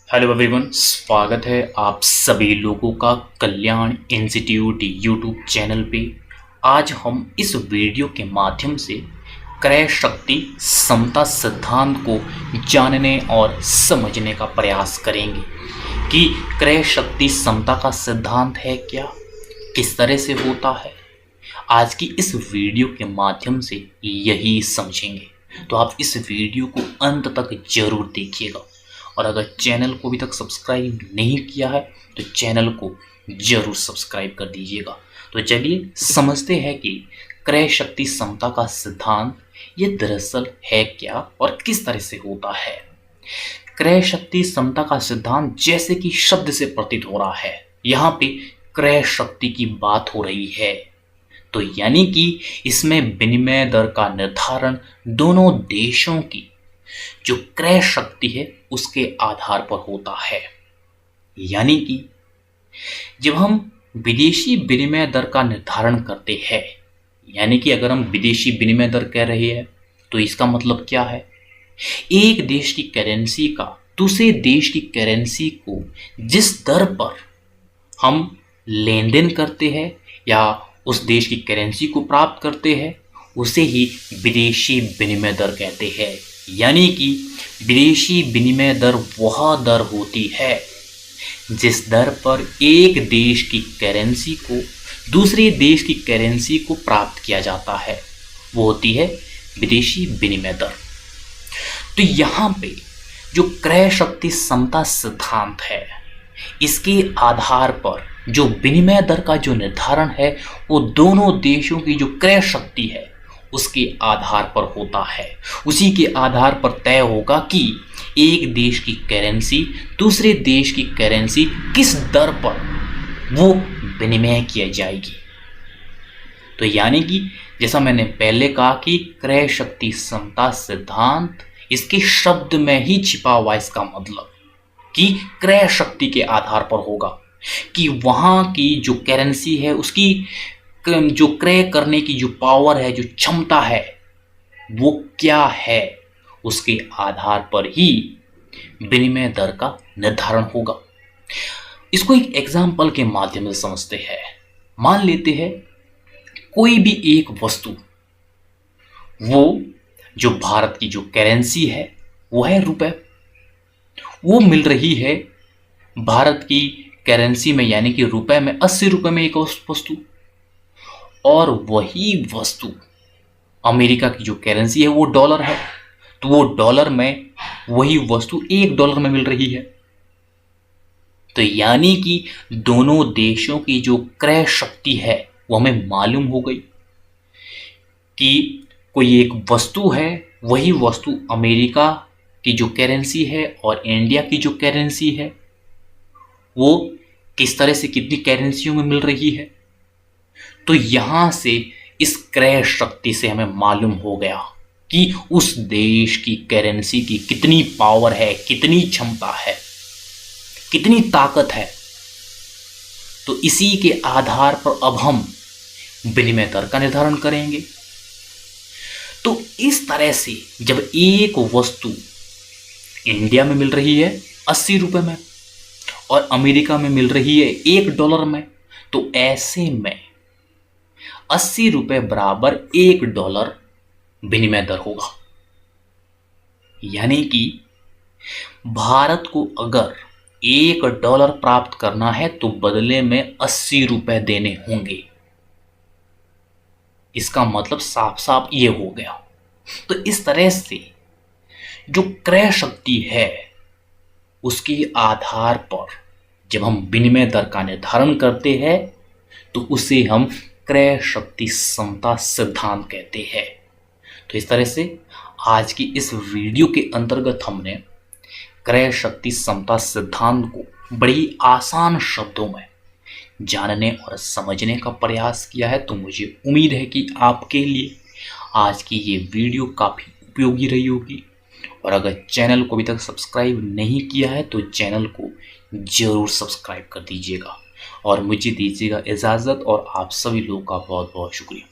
Hello everyone, स्वागत है आप सभी लोगों का कल्याण इंस्टीट्यूट यूट्यूब चैनल पे। आज हम इस वीडियो के माध्यम से क्रय शक्ति समता सिद्धांत को जानने और समझने का प्रयास करेंगे कि क्रय शक्ति समता का सिद्धांत है क्या, किस तरह से होता है। आज की इस वीडियो के माध्यम से यही समझेंगे, तो आप इस वीडियो को अंत तक जरूर देखिएगा। और अगर चैनल को अभी तक सब्सक्राइब नहीं किया है तो चैनल को जरूर सब्सक्राइब कर दीजिएगा। तो चलिए समझते हैं कि क्रय शक्ति समता का सिद्धांत ये दरअसल है क्या और किस तरह से होता है। क्रय शक्ति समता का सिद्धांत जैसे कि शब्द से प्रतीत हो रहा है, यहाँ पे क्रय शक्ति की बात हो रही है, तो यानी कि इसमें विनिमय दर का निर्धारण दोनों देशों की जो क्रय शक्ति है उसके आधार पर होता है। यानी कि जब हम विदेशी विनिमय दर का निर्धारण करते हैं, यानी कि अगर हम विदेशी विनिमय दर कह रहे हैं तो इसका मतलब क्या है, एक देश की करेंसी का दूसरे देश की करेंसी को जिस दर पर हम लेन देन करते हैं या उस देश की करेंसी को प्राप्त करते हैं उसे ही विदेशी विनिमय दर कहते हैं। यानी कि विदेशी विनिमय दर वह दर होती है जिस दर पर एक देश की करेंसी को दूसरे देश की करेंसी को प्राप्त किया जाता है, वो होती है विदेशी विनिमय दर। तो यहाँ पे जो क्रय शक्ति समता सिद्धांत है, इसके आधार पर जो विनिमय दर का जो निर्धारण है वो दोनों देशों की जो क्रय शक्ति है उसके आधार पर होता है। उसी के आधार पर तय होगा कि एक देश की करेंसी दूसरे देश की करेंसी किस दर पर वो विनिमय किया जाएगी। तो यानी कि जैसा मैंने पहले कहा कि क्रय शक्ति समता सिद्धांत इसके शब्द में ही छिपा हुआ, इसका मतलब कि क्रय शक्ति के आधार पर होगा कि वहाँ की जो करेंसी है उसकी जो क्रय करने की जो पावर है, जो क्षमता है, वो क्या है, उसके आधार पर ही विनिमय दर का निर्धारण होगा। इसको एक एग्जाम्पल के माध्यम से समझते हैं। मान लेते हैं कोई भी एक वस्तु, वो जो भारत की जो करेंसी है वो है रुपए, वो मिल रही है भारत की करेंसी में यानी कि रुपए में 80 रुपए में एक वस्तु, और वही वस्तु अमेरिका की जो करेंसी है वो डॉलर है, तो वो डॉलर में वही वस्तु $1 में मिल रही है। तो यानी कि दोनों देशों की जो क्रय शक्ति है वो हमें मालूम हो गई कि कोई एक वस्तु है, वही वस्तु अमेरिका की जो करेंसी है और इंडिया की जो करेंसी है वो किस तरह से कितनी करेंसियों में मिल रही है। तो यहां से इस क्रय शक्ति से हमें मालूम हो गया कि उस देश की करेंसी की कितनी पावर है, कितनी क्षमता है, कितनी ताकत है। तो इसी के आधार पर अब हम विनिमय दर का निर्धारण करेंगे। तो इस तरह से जब एक वस्तु इंडिया में मिल रही है 80 रुपए में और अमेरिका में मिल रही है $1 में, तो ऐसे में 80 रुपए बराबर $1 विनिमय दर होगा। यानी कि भारत को अगर $1 प्राप्त करना है तो बदले में 80 रुपए देने होंगे। इसका मतलब साफ साफ ये हो गया। तो इस तरह से जो क्रय शक्ति है उसके आधार पर जब हम विनिमय दर का निर्धारण करते हैं तो उसे हम क्रय शक्ति समता सिद्धांत कहते हैं। तो इस तरह से आज की इस वीडियो के अंतर्गत हमने क्रय शक्ति समता सिद्धांत को बड़ी आसान शब्दों में जानने और समझने का प्रयास किया है। तो मुझे उम्मीद है कि आपके लिए आज की ये वीडियो काफ़ी उपयोगी रही होगी। और अगर चैनल को अभी तक सब्सक्राइब नहीं किया है तो चैनल को ज़रूर सब्सक्राइब कर दीजिएगा और मुझे दीजिएगा इजाज़त। और आप सभी लोगों का बहुत बहुत शुक्रिया।